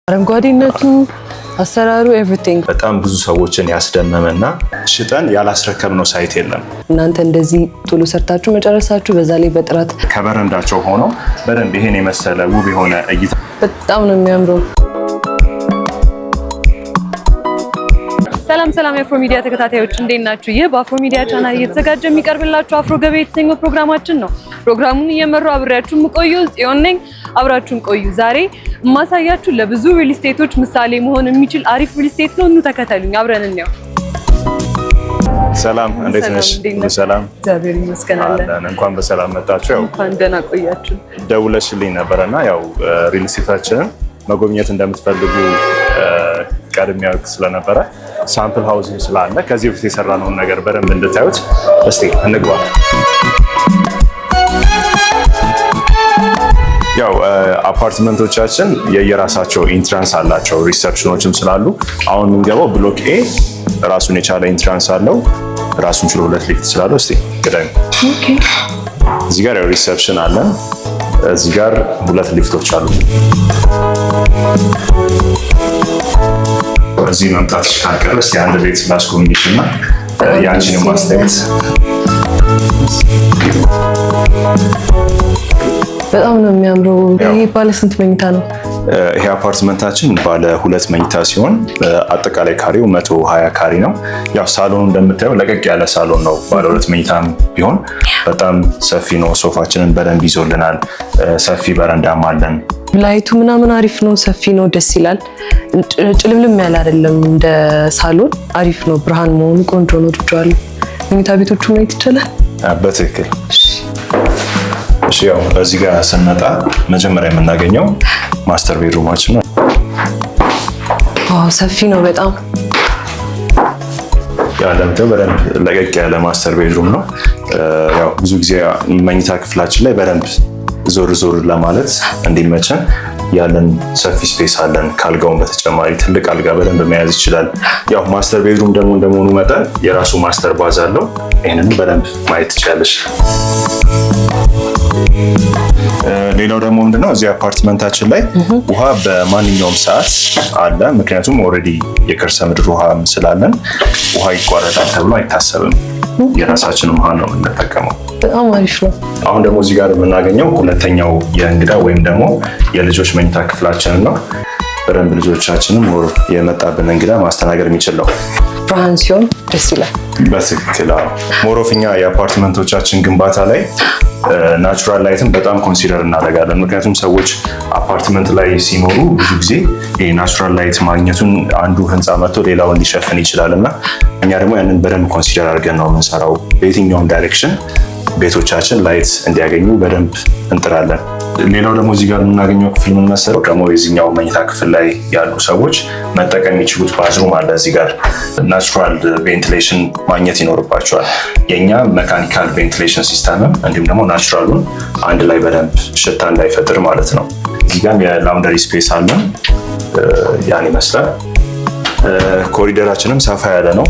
አረንጓዴነቱ አሰራሩ ኤቭሪቲንግ በጣም ብዙ ሰዎችን ያስደመመና ሽጠን ያላስረከብነው ሳይት የለም። እናንተ እንደዚህ ቶሎ ሰርታችሁ መጨረሳችሁ በዛ ላይ በጥራት ከበረንዳቸው ሆኖ በደንብ ይሄን የመሰለ ውብ የሆነ እይታ በጣም ነው የሚያምረው። ሰላም የአፍሮ ሚዲያ ተከታታዮች እንዴት ናችሁ? ይህ በአፍሮ ሚዲያ ቻናል እየተዘጋጀ የሚቀርብላችሁ አፍሮ ገበያ የተሰኘው ፕሮግራማችን ነው። ፕሮግራሙን እየመራው አብሬያችሁ የምቆየው ጽዮን ነኝ። አብራችሁን ቆዩ። ዛሬ የማሳያችሁ ለብዙ ሪል ስቴቶች ምሳሌ መሆን የሚችል አሪፍ ሪል ስቴት ነው። ኑ ተከተሉኝ፣ አብረን እንየው። ሰላም፣ እንዴት ነሽ? ሰላም፣ እግዚአብሔር ይመስገን አለን። እንኳን በሰላም መጣችሁ። ያው እንኳን ደህና ቆያችሁ። ደውለሽልኝ ነበርና ያው ሪል ስቴታችንን መጎብኘት እንደምትፈልጉ ቀድሜ ያውቅ ስለነበረ ሳምፕል ሃውስም ስላለ ከዚህ በፊት የሰራነውን ነገር በደንብ እንድታዩት እስቲ እንግባ። ያው አፓርትመንቶቻችን የየራሳቸው ኢንትራንስ አላቸው፣ ሪሴፕሽኖችም ስላሉ አሁን የምንገባው ብሎክ ኤ ራሱን የቻለ ኢንትራንስ አለው፣ ራሱን ችሎ 2 ሊፍት ስላለው እስቲ ቅደም። ኦኬ፣ እዚህ ጋር ያው ሪሴፕሽን አለን፣ እዚህ ጋር 2 ሊፍቶች አሉ። እዚህ መምጣት ካልቀረ እስቲ አንድ ቤት ላስጎብኝሽና ያንቺን ማስተያየት። በጣም ነው የሚያምረው። ይሄ ባለ ስንት መኝታ ነው? ይሄ አፓርትመንታችን ባለ 2 መኝታ ሲሆን አጠቃላይ ካሬው 120 ካሬ ነው። ያው ሳሎኑ እንደምታየው ለቀቅ ያለ ሳሎን ነው። ባለ 2 መኝታም ቢሆን በጣም ሰፊ ነው። ሶፋችንን በደንብ ይዞልናል። ሰፊ በረንዳም አለን። ላይቱ ምናምን አሪፍ ነው፣ ሰፊ ነው፣ ደስ ይላል። ጭልምልም ያለ አይደለም፣ እንደ ሳሎን አሪፍ ነው። ብርሃን መሆኑ ቆንጆ ነው። ወድጄዋለሁ። መኝታ ቤቶቹ ማየት ይቻላል። በትክክል። እሺ፣ ያው እዚህ ጋር ስንመጣ መጀመሪያ የምናገኘው ማስተር ቤድሩማችን ነው። ዋው፣ ሰፊ ነው በጣም። ያለምተው በደንብ ለቀቅ ያለ ማስተር ቤድሩም ነው። ያው ብዙ ጊዜ መኝታ ክፍላችን ላይ በደንብ ዞር ለማለት እንዲመቸን ያለን ሰፊ ስፔስ አለን። ካልጋውን በተጨማሪ ትልቅ አልጋ በደንብ መያዝ ይችላል። ያው ማስተር ቤድሩም ደግሞ እንደመሆኑ መጠን የራሱ ማስተር ባዝ አለው። ይህንን በደንብ ማየት ትችላለሽ። ሌላው ደግሞ ምንድነው እዚህ አፓርትመንታችን ላይ ውሃ በማንኛውም ሰዓት አለ። ምክንያቱም ኦልሬዲ የከርሰ ምድር ውሃ ስላለን ውሃ ይቋረጣል ተብሎ አይታሰብም። የራሳችን ውሃ ነው የምንጠቀመው። በጣም አሪፍ ነው። አሁን ደግሞ እዚህ ጋር የምናገኘው ሁለተኛው የእንግዳ ወይም ደግሞ የልጆች መኝታ ክፍላችንን ነው። በደንብ ልጆቻችንም የመጣብን እንግዳ ማስተናገድ የሚችል ነው። ብርሃን ሲሆን ደስ ይላል። በትክክል። ሞሮፍኛ የአፓርትመንቶቻችን ግንባታ ላይ ናቹራል ላይትን በጣም ኮንሲደር እናደርጋለን። ምክንያቱም ሰዎች አፓርትመንት ላይ ሲኖሩ ብዙ ጊዜ ናቹራል ላይት ማግኘቱን አንዱ ህንፃ መጥቶ ሌላውን ሊሸፍን ይችላል እና እኛ ደግሞ ያንን በደንብ ኮንሲደር አድርገን ነው የምንሰራው። በየትኛውም ዳይሬክሽን ቤቶቻችን ላይት እንዲያገኙ በደንብ እንጥራለን። ሌላው ደግሞ እዚህ ጋር የምናገኘው ክፍል ምን መሰለው ደግሞ የዚህኛው መኝታ ክፍል ላይ ያሉ ሰዎች መጠቀም የሚችሉት ባዝሩም አለ። እዚህ ጋር ናቹራል ቬንቲሌሽን ማግኘት ይኖርባቸዋል። የኛ ሜካኒካል ቬንቲሌሽን ሲስተምም እንዲሁም ደግሞ ናቹራሉን አንድ ላይ በደንብ ሽታ እንዳይፈጥር ማለት ነው። እዚህ ጋር የላውንደሪ ስፔስ አለን። ያን ይመስላል። ኮሪደራችንም ሰፋ ያለ ነው።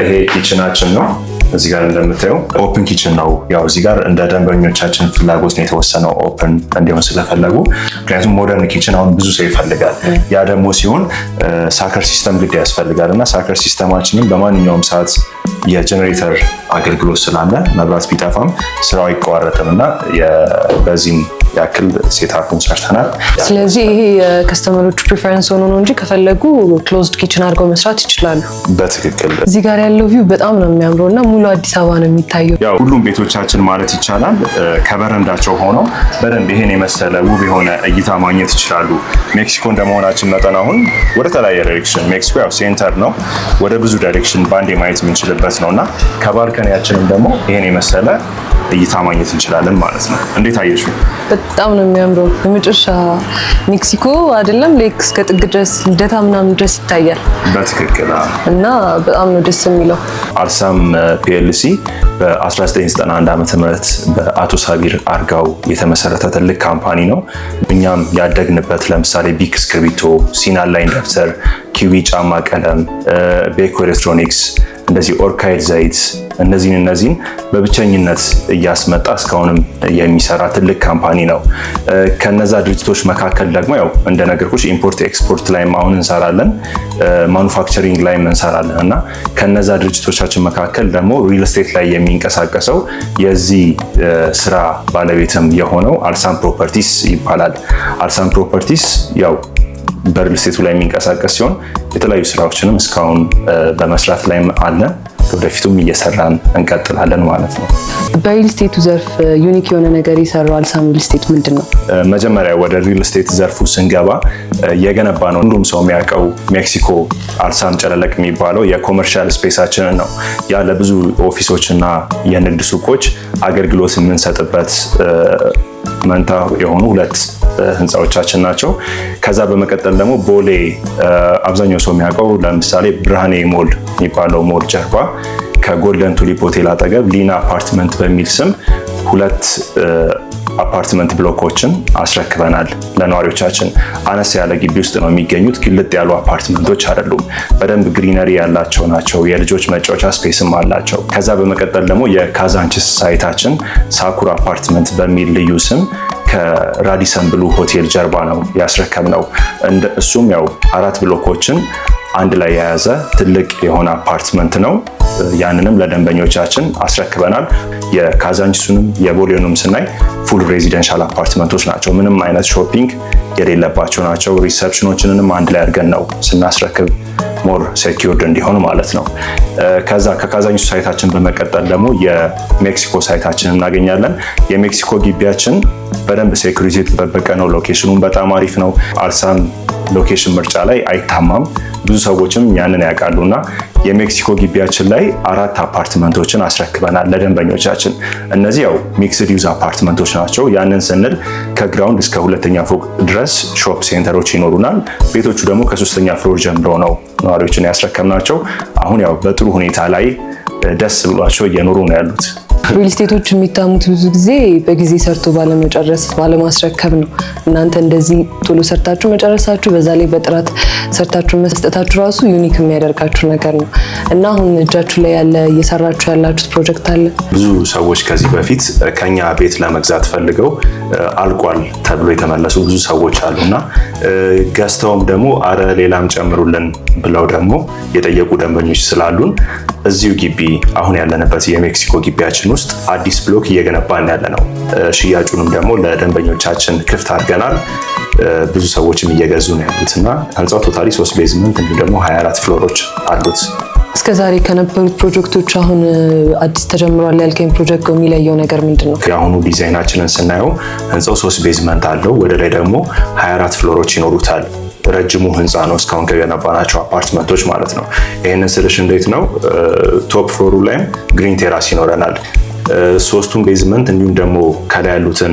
ይሄ ኪችናችን ነው። እዚህ ጋር እንደምታየው ኦፕን ኪችን ነው። ያው እዚህ ጋር እንደ ደንበኞቻችን ፍላጎት ነው የተወሰነው ኦፕን እንዲሆን ስለፈለጉ። ምክንያቱም ሞደርን ኪችን አሁን ብዙ ሰው ይፈልጋል። ያ ደግሞ ሲሆን ሳከር ሲስተም ግድ ያስፈልጋል እና ሳከር ሲስተማችንን በማንኛውም ሰዓት የጀኔሬተር አገልግሎት ስላለ መብራት ቢጠፋም ስራው አይቋረጥም እና በዚህም ያክል ሴታፑን ሰርተናል። ስለዚህ ይሄ የከስተመሮቹ ፕሪፈረንስ ሆኖ ነው እንጂ ከፈለጉ ክሎዝድ ኪችን አድርገው መስራት ይችላሉ። በትክክል። እዚህ ጋር ያለው ቪው በጣም ነው የሚያምረው እና ሙሉ አዲስ አበባ ነው የሚታየው። ያው ሁሉም ቤቶቻችን ማለት ይቻላል ከበረንዳቸው ሆነው በደንብ ይሄን የመሰለ ውብ የሆነ እይታ ማግኘት ይችላሉ። ሜክሲኮ እንደመሆናችን መጠን አሁን ወደ ተለያየ ዳይሬክሽን፣ ሜክሲኮ ያው ሴንተር ነው፣ ወደ ብዙ ዳይሬክሽን ባንዴ ማየት የምንችልበት ነው እና ከባልከኒያችንም ደግሞ ይሄን የመሰለ እይታ ማግኘት እንችላለን ማለት ነው። እንዴት አየሽው? በጣም ነው የሚያምረው። በመጨረሻ ሜክሲኮ አይደለም ሌክ እስከ ጥግ ድረስ ልደታ ምናምን ድረስ ይታያል። በትክክል እና በጣም ነው ደስ የሚለው። አልሳም ፒኤልሲ በ1991 ዓ.ም በአቶ ሳቢር አርጋው የተመሰረተ ትልቅ ካምፓኒ ነው። እኛም ያደግንበት ለምሳሌ ቢክ እስክርቢቶ፣ ሲናን ላይን ደብተር፣ ኪዊ ጫማ ቀለም፣ ቤኮ ኤሌክትሮኒክስ እንደዚህ ኦርካይድ ዘይት እነዚህን በብቸኝነት እያስመጣ እስካሁንም የሚሰራ ትልቅ ካምፓኒ ነው። ከነዛ ድርጅቶች መካከል ደግሞ ያው እንደነገርኩሽ ኢምፖርት ኤክስፖርት ላይም አሁን እንሰራለን፣ ማኑፋክቸሪንግ ላይም እንሰራለን እና ከነዛ ድርጅቶቻችን መካከል ደግሞ ሪል ስቴት ላይ የሚንቀሳቀሰው የዚህ ስራ ባለቤትም የሆነው አልሳም ፕሮፐርቲስ ይባላል። አልሳም ፕሮፐርቲስ ያው በሪል ስቴቱ ላይ የሚንቀሳቀስ ሲሆን የተለያዩ ስራዎችንም እስካሁን በመስራት ላይ አለን። ወደፊቱም እየሰራን እንቀጥላለን ማለት ነው። በሪል ስቴቱ ዘርፍ ዩኒክ የሆነ ነገር የሰራው አልሳም ሪል ስቴት ምንድን ነው? መጀመሪያ ወደ ሪል ስቴት ዘርፉ ስንገባ የገነባ ነው ሁሉም ሰው የሚያውቀው ሜክሲኮ አልሳም ጨለለቅ የሚባለው የኮመርሻል ስፔሳችንን ነው። ያ ለብዙ ኦፊሶችና የንግድ ሱቆች አገልግሎት የምንሰጥበት መንታ የሆኑ ሁለት ህንፃዎቻችን ናቸው። ከዛ በመቀጠል ደግሞ ቦሌ አብዛኛው ሰው የሚያውቀው ለምሳሌ ብርሃኔ ሞል የሚባለው ሞል ጀርባ ከጎልደን ቱሊፕ ሆቴል አጠገብ ሊና አፓርትመንት በሚል ስም ሁለት አፓርትመንት ብሎኮችን አስረክበናል ለነዋሪዎቻችን። አነስ ያለ ግቢ ውስጥ ነው የሚገኙት። ግልጥ ያሉ አፓርትመንቶች አይደሉም። በደንብ ግሪነሪ ያላቸው ናቸው። የልጆች መጫወቻ ስፔስም አላቸው። ከዛ በመቀጠል ደግሞ የካዛንችስ ሳይታችን ሳኩር አፓርትመንት በሚል ልዩ ስም ከራዲሰን ብሉ ሆቴል ጀርባ ነው ያስረከብነው። እሱም ያው 4 ብሎኮችን አንድ ላይ የያዘ ትልቅ የሆነ አፓርትመንት ነው። ያንንም ለደንበኞቻችን አስረክበናል። የካዛንችሱንም የቦሌውንም ስናይ ፉል ሬዚደንሻል አፓርትመንቶች ናቸው። ምንም አይነት ሾፒንግ የሌለባቸው ናቸው። ሪሰፕሽኖችንንም አንድ ላይ አድርገን ነው ስናስረክብ ሞር ሴኪዩርድ እንዲሆን ማለት ነው። ከዛ ከካዛንችሱ ሳይታችን በመቀጠል ደግሞ የሜክሲኮ ሳይታችን እናገኛለን። የሜክሲኮ ግቢያችን በደንብ ሴኩሪቲ የተጠበቀ ነው። ሎኬሽኑም በጣም አሪፍ ነው። አልሳም ሎኬሽን ምርጫ ላይ አይታማም። ብዙ ሰዎችም ያንን ያውቃሉና የሜክሲኮ ግቢያችን ላይ 4 አፓርትመንቶችን አስረክበናል ለደንበኞቻችን። እነዚህ ያው ሚክስድ ዩዝ አፓርትመንቶች ናቸው። ያንን ስንል ከግራውንድ እስከ 2ኛ ፎቅ ድረስ ሾፕ ሴንተሮች ይኖሩናል። ቤቶቹ ደግሞ ከ3ኛ ፍሎር ጀምሮ ነው ነዋሪዎችን ያስረከብናቸው። አሁን ያው በጥሩ ሁኔታ ላይ ደስ ብሏቸው እየኖሩ ነው ያሉት። ሪል ስቴቶች የሚታሙት ብዙ ጊዜ በጊዜ ሰርቶ ባለመጨረስ ባለማስረከብ ነው። እናንተ እንደዚህ ቶሎ ሰርታችሁ መጨረሳችሁ፣ በዛ ላይ በጥራት ሰርታችሁ መስጠታችሁ ራሱ ዩኒክ የሚያደርጋችሁ ነገር ነው እና አሁን እጃችሁ ላይ ያለ እየሰራችሁ ያላችሁት ፕሮጀክት አለ? ብዙ ሰዎች ከዚህ በፊት ከኛ ቤት ለመግዛት ፈልገው አልቋል ተብሎ የተመለሱ ብዙ ሰዎች አሉና ገዝተውም ደግሞ አረ ሌላም ጨምሩልን ብለው ደግሞ የጠየቁ ደንበኞች ስላሉን እዚሁ ግቢ አሁን ያለንበት የሜክሲኮ ግቢያችን ውስጥ አዲስ ብሎክ እየገነባን ያለ ነው። ሽያጩንም ደግሞ ለደንበኞቻችን ክፍት አድርገናል። ብዙ ሰዎችም እየገዙ ነው ያሉትና ህንፃው ቶታሊ 3 ቤዝመንት እንዲሁም ደግሞ 24 ፍሎሮች አሉት። እስከ ዛሬ ከነበሩት ፕሮጀክቶች አሁን አዲስ ተጀምሯል ያልከኝ ፕሮጀክት የሚለየው ነገር ምንድን ነው? የአሁኑ ዲዛይናችንን ስናየው ህንፃው 3 ቤዝመንት አለው። ወደ ላይ ደግሞ 24 ፍሎሮች ይኖሩታል። ረጅሙ ህንፃ ነው እስካሁን ከገነባናቸው አፓርትመንቶች ማለት ነው። ይህንን ስልሽ እንዴት ነው ቶፕ ፍሎሩ ላይም ግሪን ቴራስ ይኖረናል። 3ቱን ቤዝመንት እንዲሁም ደግሞ ከላይ ያሉትን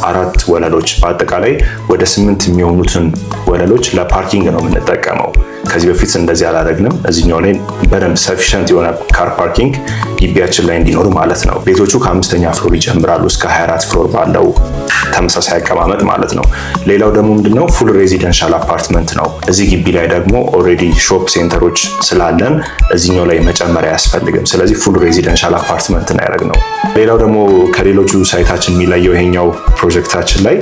4 ወለሎች በአጠቃላይ ወደ 8 የሚሆኑትን ወለሎች ለፓርኪንግ ነው የምንጠቀመው። ከዚህ በፊት እንደዚህ አላደረግንም። እዚህኛው ላይ በደንብ ሰፊሸንት የሆነ ካር ፓርኪንግ ግቢያችን ላይ እንዲኖር ማለት ነው። ቤቶቹ ከ5ኛ ፍሎር ይጀምራሉ እስከ 24 ፍሎር ባለው ተመሳሳይ አቀማመጥ ማለት ነው። ሌላው ደግሞ ምንድነው ፉል ሬዚደንሻል አፓርትመንት ነው። እዚህ ግቢ ላይ ደግሞ ኦልሬዲ ሾፕ ሴንተሮች ስላለን እዚህኛው ላይ መጨመር አያስፈልግም። ስለዚህ ፉል ሬዚደንሻል አፓርትመንት ነው ያደረግነው። ሌላው ደግሞ ከሌሎቹ ሳይታችን የሚለየው ይሄኛው ፕሮጀክታችን ላይ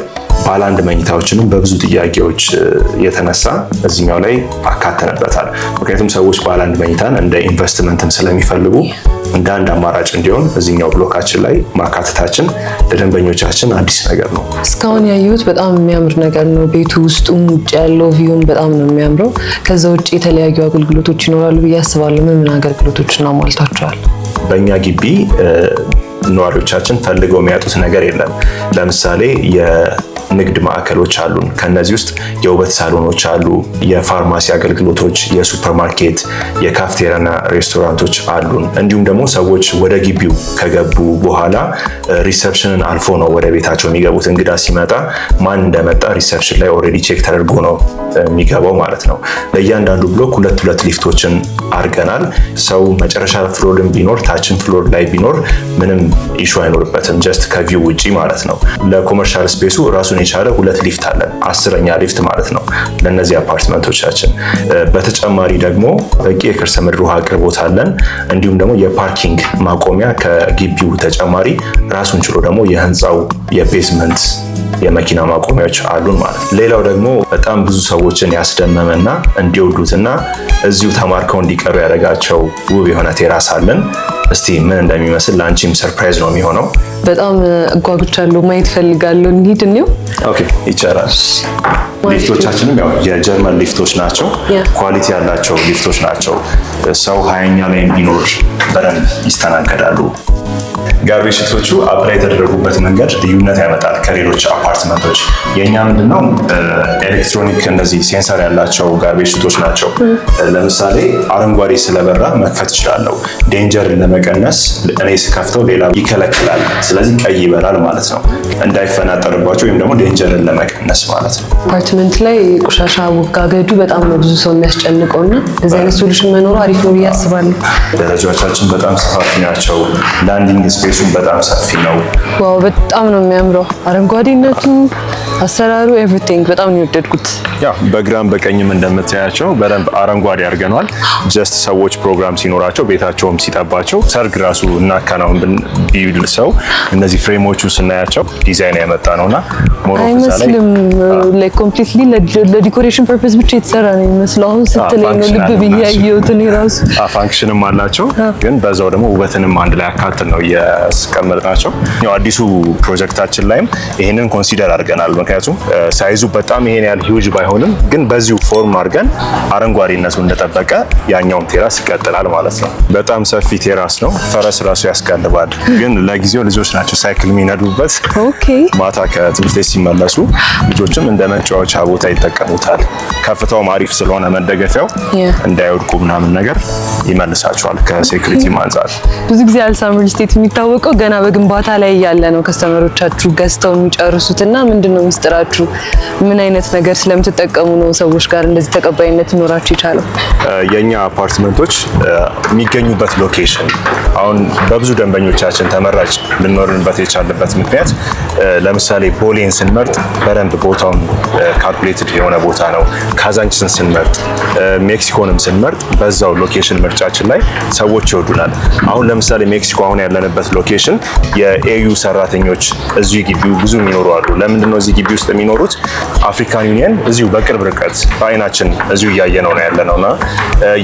ባለ 1 መኝታዎችንም በብዙ ጥያቄዎች የተነሳ እዚህኛው ላይ አካተንበታል። ምክንያቱም ሰዎች ባለ 1 መኝታን እንደ ኢንቨስትመንትም ስለሚፈልጉ እንደ አንድ አማራጭ እንዲሆን እዚህኛው ብሎካችን ላይ ማካተታችን ለደንበኞቻችን አዲስ ነገር ነው። እስካሁን ያየሁት በጣም የሚያምር ነገር ነው። ቤቱ ውስጡም ውጭ ያለው ቪውም በጣም ነው የሚያምረው። ከዛ ውጭ የተለያዩ አገልግሎቶች ይኖራሉ ብዬ አስባለሁ። ምን አገልግሎቶችን አሟልታችኋል? በእኛ ግቢ ነዋሪዎቻችን ፈልገው የሚያጡት ነገር የለም። ለምሳሌ የንግድ ማዕከሎች አሉን። ከነዚህ ውስጥ የውበት ሳሎኖች አሉ፣ የፋርማሲ አገልግሎቶች፣ የሱፐርማርኬት፣ የካፍቴሪያና ሬስቶራንቶች አሉን። እንዲሁም ደግሞ ሰዎች ወደ ግቢው ከገቡ በኋላ ሪሰፕሽንን አልፎ ነው ወደ ቤታቸው የሚገቡት። እንግዳ ሲመጣ ማን እንደመጣ ሪሰፕሽን ላይ ኦልሬዲ ቼክ ተደርጎ ነው የሚገባው ማለት ነው። ለእያንዳንዱ ብሎክ 2 ሊፍቶችን አድርገናል። ሰው መጨረሻ ፍሎርም ቢኖር ታችን ፍሎር ላይ ቢኖር ምንም ኢሹ አይኖርበትም፣ ጀስት ከቪው ውጪ ማለት ነው። ለኮመርሻል ስፔሱ ራሱን ራሱን የቻለ 2 ሊፍት አለን 10ኛ ሊፍት ማለት ነው ለነዚህ አፓርትመንቶቻችን በተጨማሪ ደግሞ በቂ የከርሰ ምድር ውሃ አቅርቦት አለን እንዲሁም ደግሞ የፓርኪንግ ማቆሚያ ከግቢው ተጨማሪ ራሱን ችሎ ደግሞ የህንጻው የቤዝመንት የመኪና ማቆሚያዎች አሉን ማለት ሌላው ደግሞ በጣም ብዙ ሰዎችን ያስደመመና እንዲወዱትና እዚሁ ተማርከው እንዲቀሩ ያደረጋቸው ውብ የሆነ ቴራስ አለን እስቲ ምን እንደሚመስል ላንቺም ሰርፕራይዝ ነው የሚሆነው በጣም ጓጉቻለሁ ማየት ፈልጋለሁ እንሂድ ነው ኦኬ ይቻላል ሊፍቶቻችንም ያው የጀርመን ሊፍቶች ናቸው ኳሊቲ ያላቸው ሊፍቶች ናቸው ሰው 20ኛ ላይ እንዲኖር በደንብ ይስተናገዳሉ ጋርቤጅ ሽቶቹ አፕላይ የተደረጉበት መንገድ ልዩነት ያመጣል ከሌሎች አፓርትመንቶች የኛ ምንድነው ኤሌክትሮኒክ እንደዚህ ሴንሰር ያላቸው ጋርቤጅ ሽቶች ናቸው ለምሳሌ አረንጓዴ ስለበራ መክፈት ይችላል ዴንጀር ለመቀነስ እኔ ስከፍተው ሌላ ይከለክላል ስለዚህ ቀይ ይበራል ማለት ነው እንዳይፈናጠርባቸው ወይም ደግሞ ዴንጀርን ለመቀነስ ማለት ነው አፓርትመንት ላይ ቆሻሻ አወጋገዱ በጣም ብዙ ሰው የሚያስጨንቀውና እዚህ አይነት ሶሉሽን መኖሩ አሪፍ ነው ብዬ አስባለሁ ደረጃዎቻችን በጣም ሰፋፊ ናቸው ላንዲንግ ስፔሱን በጣም ሰፊ ነው ዋው በጣም ነው የሚያምረው አረንጓዴነቱ አሰራሩ ኤቭሪቲንግ በጣም ነው የወደድኩት ያ በግራም በቀኝም እንደምታያቸው በደንብ አረንጓዴ አድርገናል ጀስት ሰዎች ፕሮግራም ሲኖራቸው ቤታቸውም ሲጠባቸው ሰርግ ራሱ እናካናውን ቢል ሰው እነዚህ ፍሬሞቹ ስናያቸው ዲዛይን ያመጣ ነውና ሞር ኦፍ ዛላይ like completely ለዲኮሬሽን ፐርፐስ ብቻ የተሰራ ነው የሚመስለው አሁን ስትለኝ ነው ልብ ብያየሁት ነው ራሱ ፋንክሽንም አላቸው ግን በዛው ደግሞ ውበትንም አንድ ላይ አካተን ነው ያስቀመጥናቸው ያው አዲሱ ፕሮጀክታችን ላይም ይሄንን ኮንሲደር አድርገናል ምክንያቱም ሳይዙ በጣም ይሄን ያህል ሂውጅ ባይሆንም ግን በዚሁ ፎርም አድርገን አረንጓዴነቱን እንደተጠበቀ ያኛውን ቴራስ ይቀጥላል ማለት ነው በጣም ሰፊ ቴራስ ነው ፈረስ ራሱ ያስጋልባል ግን ለጊዜው ልጆች ናቸው ሳይክል የሚነዱበት ኦኬ ማታ ከትምህርት ቤት ሲመለሱ ልጆችም እንደ መጫወቻ ቦታ ይጠቀሙታል ከፍታው አሪፍ ስለሆነ መደገፊያው እንዳይወድቁ ምናምን ነገር ይመልሳቸዋል ከሴኩሪቲ አንፃር ብዙ ጊዜ አልሳምር ስቴት የሚታወቀው ገና በግንባታ ላይ ያለ ነው ከስተመሮቻችሁ ገዝተው የሚጨርሱትና ምንድነው ሚስጥራችሁ ምን አይነት ነገር ስለምትጠቀሙ ነው ሰዎች ጋር እንደዚህ ተቀባይነት ኖራችሁ ይቻላል የኛ አፓርትመንቶች የሚገኙበት ሎኬሽን አሁን በብዙ ደንበኞቻችን ተመራጭ ልንኖርበት የቻለበት ምክንያት ለምሳሌ ቦሌን ስንመርጥ በደንብ ቦታውን ካልኩሌትድ የሆነ ቦታ ነው ካዛንቺስን ስንመርጥ ሜክሲኮንም ስንመርጥ በዛው ሎኬሽን ምርጫችን ላይ ሰዎች ይወዱናል አሁን ለምሳሌ ሜክሲኮ አሁን ያለንበት ሎኬሽን የኤዩ ሰራተኞች እዚሁ ግቢው ብዙ የሚኖሩ አሉ ለምንድን ነው እዚህ ግቢ ውስጥ የሚኖሩት አፍሪካን ዩኒየን እዚሁ በቅርብ ርቀት በአይናችን እዚሁ እያየነው ነው ያለነውና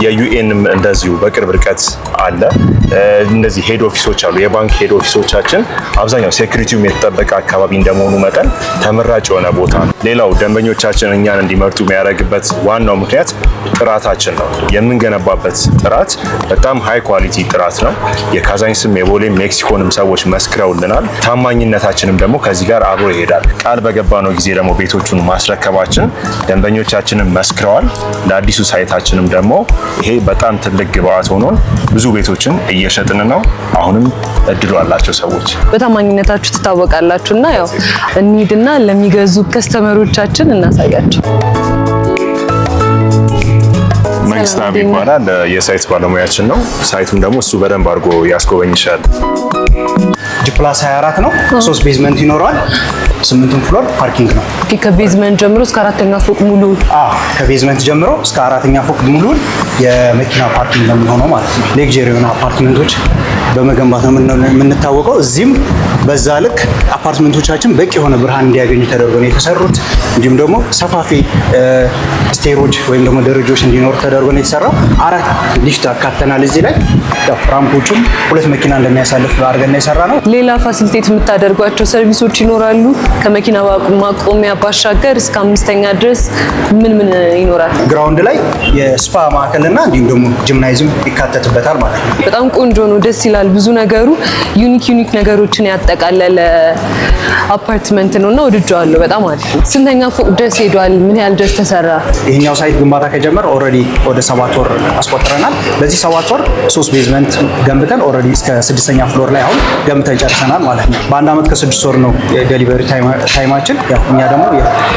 የዩኤንም እንደዚሁ በቅርብ ርቀት አለ እነዚህ ሄድ ኦፊሶች አሉ የባንክ ሄድ ኦፊሶቻችን አብዛኛው ሴኩሪቲውም የተጠበቀ አካባቢ እንደመሆኑ መጠን ተመራጭ የሆነ ቦታ ነው ሌላው ደንበኞቻችን እኛን እንዲመርጡ የሚያደርግበት ዋናው ምክንያት ጥራታችን ነው የምንገነባበት ጥራት በጣም ሃይ ኳሊቲ ጥራት ነው የካዛንቺስም የቦሌም ሜክሲኮንም ሰዎች መስክረውልናል ታማኝነታችንም ደግሞ ከዚህ ጋር አብሮ ይሄዳል ቃል በገባነው ጊዜ ደግሞ ቤቶቹን ማስረከባችን ደንበኞቻችንን መስክረዋል ለአዲሱ ሳይታችንም ደግሞ ይሄ በጣም ትልቅ ግብአት ሆኖን ብዙ ቤቶችን እየሸጥን ነው አሁንም እድሉ አላቸው ሰዎች በታማኝነታችሁ ትታወቃላችሁና ያው እንሂድና ለሚገዙ ከስተመሮቻችን እናሳያቸው መንግስታዊ ይባላል የሳይት ባለሙያችን ነው ሳይቱን ደግሞ እሱ በደንብ አድርጎ ያስጎበኝሻል ጂፕላስ 24 ነው 3 ቤዝመንት ይኖረዋል 8ቱን ፍሎር ፓርኪንግ ነው ከቤዝመንት ጀምሮ እስከ 4ኛ ፎቅ ሙሉ ከቤዝመንት ጀምሮ እስከ 4ኛ ፎቅ ሙሉ የመኪና ፓርኪንግ ነው የሚሆነው ማለት ነው ሌክዠሪ የሆኑ አፓርትመንቶች በመገንባት ነው የምንታወቀው እዚህም በዛ ልክ አፓርትመንቶቻችን በቂ የሆነ ብርሃን እንዲያገኙ ተደርጎ ነው የተሰሩት እንዲሁም ደግሞ ሰፋፊ ስቴሮች ወይም ደግሞ ደረጃዎች እንዲኖሩ ተደርጎ ነው የተሰራው 4 ሊፍት አካተናል እዚህ ላይ ያው ራምፖቹም 2 መኪና እንደሚያሳልፍ አድርገን የሰራ ነው ሌላ ፋሲሊቴት የምታደርጓቸው ሰርቪሶች ይኖራሉ ከመኪና ማቆሚያ ባሻገር እስከ 5ኛ ድረስ ምን ይኖራል ግራውንድ ላይ የስፓ ማዕከልና እንዲሁም ደግሞ ጂምናዚየም ይካተትበታል ማለት ነው በጣም ቆንጆ ነው ደስ ይላል ብዙ ነገሩ ዩኒክ ነገሮችን ያጠቃለለ አፓርትመንት ነውና ወድጄዋለሁ በጣም አሪፍ ስንተኛ ፎቅ ድረስ ሄዷል ምን ያህል ድረስ ተሰራ ይሄኛው ሳይት ግንባታ ከጀመረ ኦልሬዲ ወደ 7 ወር አስቆጥረናል በዚህ 7 ወር 3 ቤዝመንት ገንብተን ኦልሬዲ እስከ 6ኛ ፍሎር ላይ አሁን ገንብተን ጨርሰናል ማለት ነው በአንድ አመት ከ6 ወር ነው የዴሊቨሪ ታይማችን ያው እኛ ደግሞ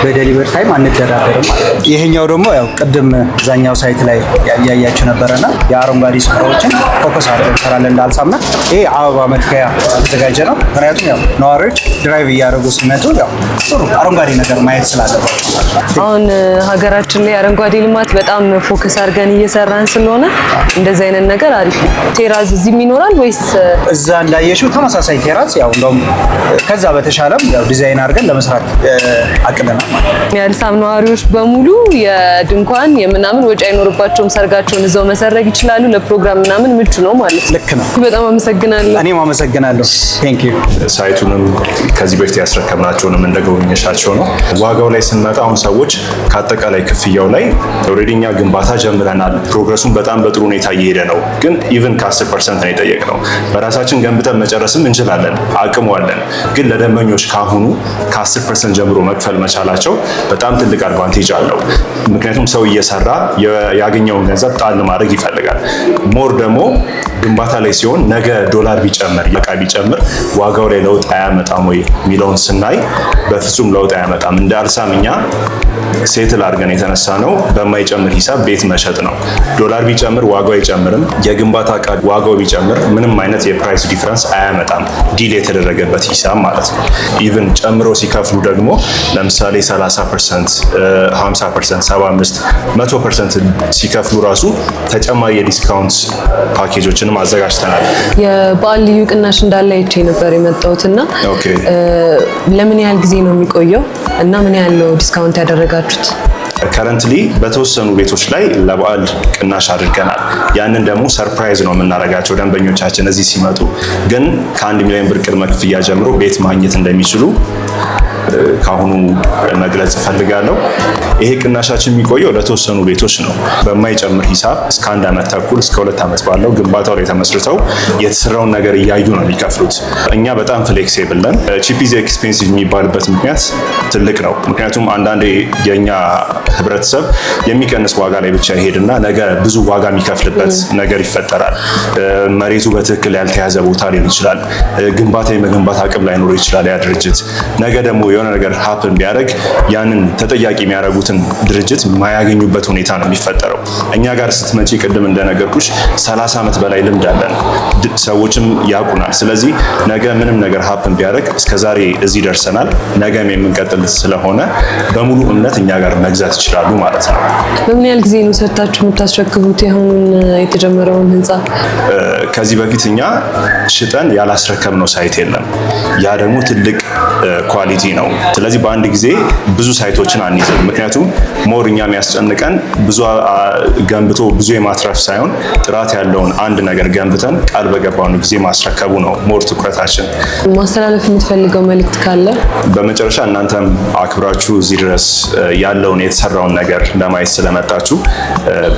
በዴሊቨሪ ታይም አንደራደርም ማለት ነው ይሄኛው ደግሞ ያው ቅድም ዛኛው ሳይት ላይ ያያያችሁ ነበርና የአረንጓዴ ስፍራዎችን ፎከስ አድርገን እንሰራለን እንዳልሳምና ይሄ አበባ መትከያ ተዘጋጀ ነው ምክንያቱም ያው ነዋሪዎች ድራይቭ ድራይቭ እያደረጉ ሲመጡ ያው ጥሩ አረንጓዴ ነገር ማየት ስላለባቸው አሁን ሀገራችን ላይ አረንጓዴ ልማት በጣም ፎከስ አድርገን እየሰራን ስለሆነ እንደዚህ አይነት ነገር አሪፍ ነው። ቴራዝ እዚህም ይኖራል ወይስ እዛ እንዳየሽው ተመሳሳይ ቴራዝ ያው እንደውም ከዛ በተሻለም ያው ዲዛይን አድርገን ለመስራት አቅደናል ማለት ነው። የአዲስ ነዋሪዎች በሙሉ የድንኳን የምናምን ወጪ አይኖርባቸውም። ሰርጋቸውን እዛው መሰረግ ይችላሉ። ለፕሮግራም ምናምን ምቹ ነው ማለት ነው። ልክ ነው። በጣም አመሰግናለሁ። እኔም አመሰግናለሁ። ቴንክ ዩ። ሳይቱንም ከዚህ በፊት ያስረከብናቸውንም እንደጎበኘሻቸው ነው። ዋጋው ላይ ስንመጣ አሁን ሰዎች ከአጠቃላይ ክፍያው ላይ ኦልሬዲ እኛ ግንባታ ጀምረናል። ፕሮግረሱን በጣም በጥሩ ሁኔታ እየሄደ ነው። ግን ኢቭን ከ10% ነው የጠየቅነው። በራሳችን ገንብተን መጨረስም እንችላለን፣ አቅሙ አለን። ግን ለደንበኞች ካሁኑ ከ10% ጀምሮ መክፈል መቻላቸው በጣም ትልቅ አድቫንቴጅ አለው። ምክንያቱም ሰው እየሰራ ያገኘውን ገንዘብ ጣል ማድረግ ይፈልጋል። ሞር ደግሞ ግንባታ ላይ ሲሆን ነገ ዶላር ቢጨምር እቃ ቢጨምር ዋጋው ላይ ለውጥ አያመጣም ወይ የሚለውን ስናይ በፍጹም ለውጥ አያመጣም። እንደ አልሳም እኛ ሴትል አድርገን የተነሳ ነው በማይጨምር ሂሳብ ቤት መሸጥ ነው። ዶላር ቢጨምር ዋጋው አይጨምርም። የግንባታ እቃ ዋጋው ቢጨምር ምንም አይነት የፕራይስ ዲፍረንስ አያመጣም። ዲል የተደረገበት ሂሳብ ማለት ነው። ኢቭን ጨምሮ ሲከፍሉ ደግሞ ለምሳሌ 30%፣ 50%፣ 75%፣ 100% ሲከፍሉ ራሱ ተጨማሪ የዲስካውንት ፓኬጆችንም አዘጋጅተናል። የበዓል ልዩ ቅናሽ እንዳለ አይቼ ነበር የመጣሁትና ለምን ያህል ጊዜ ነው የሚቆየው እና ምን ያህል ነው ዲስካውንት ያደረጋችሁት? ከረንትሊ በተወሰኑ ቤቶች ላይ ለበዓል ቅናሽ አድርገናል። ያንን ደግሞ ሰርፕራይዝ ነው የምናደርጋቸው ደንበኞቻችን እዚህ ሲመጡ። ግን ከ1 ሚሊዮን ብር ቅድመ ክፍያ ጀምሮ ቤት ማግኘት እንደሚችሉ ካሁኑ መግለጽ እፈልጋለሁ። ይሄ ቅናሻችን የሚቆየው ለተወሰኑ ቤቶች ነው። በማይጨምር ሂሳብ እስከ 1 ዓመት ተኩል እስከ 2 ዓመት ባለው ግንባታው ላይ ተመስርተው የተሰራውን ነገር እያዩ ነው የሚከፍሉት። እኛ በጣም ፍሌክሲብል ነን። ቺፕ ኢዝ ኤክስፔንሲቭ የሚባልበት ምክንያት ትልቅ ነው። ምክንያቱም አንዳንዴ የኛ ህብረተሰብ የሚቀንስ ዋጋ ላይ ብቻ ይሄድና ነገ ብዙ ዋጋ የሚከፍልበት ነገር ይፈጠራል። መሬቱ በትክክል ያልተያዘ ቦታ ሊሆን ይችላል። ግንባታ የመገንባት አቅም ላይኖር ይችላል ያ ድርጅት። ነገ ደግሞ የሆነ ነገር ሀፕን ቢያደርግ ያንን ተጠያቂ የሚያደርጉትን ድርጅት የማያገኙበት ሁኔታ ነው የሚፈጠረው። እኛ ጋር ስትመጪ ቅድም እንደነገርኩሽ 30 ዓመት በላይ ልምድ አለን። ሰዎችም ያውቁናል። ስለዚህ ነገ ምንም ነገር ሀፕን ቢያደርግ እስከዛሬ እዚህ ደርሰናል፣ ነገም የምንቀጥል ስለሆነ በሙሉ እምነት እኛ ጋር መግዛት ይችላሉ ማለት ነው። በምን ያህል ጊዜ ነው ሰርታችሁ የምታስረክቡት የአሁኑን የተጀመረውን ህንፃ? ከዚህ በፊት እኛ ሽጠን ያላስረከብነው ሳይት የለም። ያ ደግሞ ትልቅ ኳሊቲ ነው። ስለዚህ በአንድ ጊዜ ብዙ ሳይቶችን አንይዝም። ምክንያቱም ሞር እኛ የሚያስጨንቀን ብዙ ገንብቶ ብዙ የማትረፍ ሳይሆን ጥራት ያለውን አንድ ነገር ገንብተን ቃል በገባውን ጊዜ ማስረከቡ ነው ሞር ትኩረታችን። ማስተላለፍ የምትፈልገው መልእክት ካለ? በመጨረሻ እናንተም አክብራችሁ እዚህ ድረስ ያለውን የተሰራውን ነገር ለማየት ስለመጣችሁ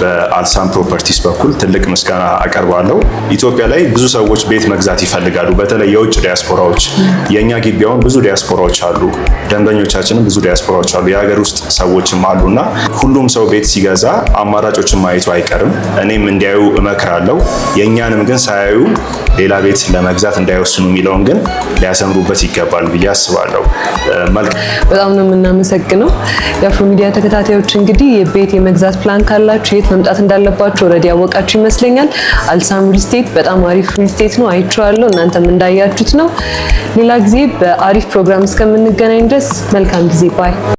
በአልሳም ፕሮፐርቲስ በኩል ትልቅ ምስጋና አቀርባለሁ። ኢትዮጵያ ላይ ብዙ ሰዎች ቤት መግዛት ይፈልጋሉ። በተለይ የውጭ ዲያስፖራዎች። የእኛ ግቢያውን ብዙ ዲያስፖራዎች አሉ። ደንበኞቻችንም ብዙ ዲያስፖራዎች አሉ። የሀገር ውስጥ ሰዎችም አሉና ሁሉም ሰው ቤት ሲገዛ አማራጮችን ማየቱ አይቀርም። እኔም እንዲያዩ እመክራለሁ። የእኛንም ግን ሳያዩ ሌላ ቤት ለመግዛት እንዳይወስኑ የሚለውን ግን ሊያሰምሩበት ይገባል ብዬ አስባለሁ። በጣም ነው የምናመሰግነው። የአፍሮ ሚዲያ ተከታታዮች እንግዲህ ቤት የመግዛት ፕላን ካላችሁ የት መምጣት እንዳለባችሁ ኦልሬዲ ያወቃችሁ ይመስለኛል። አልሳም ሪል ስቴት በጣም አሪፍ ሪል ስቴት ነው፣ አይቼዋለሁ። እናንተም እንዳያችሁት ነው። ሌላ ጊዜ በአሪፍ ፕሮግራም እስከምንገናኝ ድረስ መልካም ጊዜ ባይ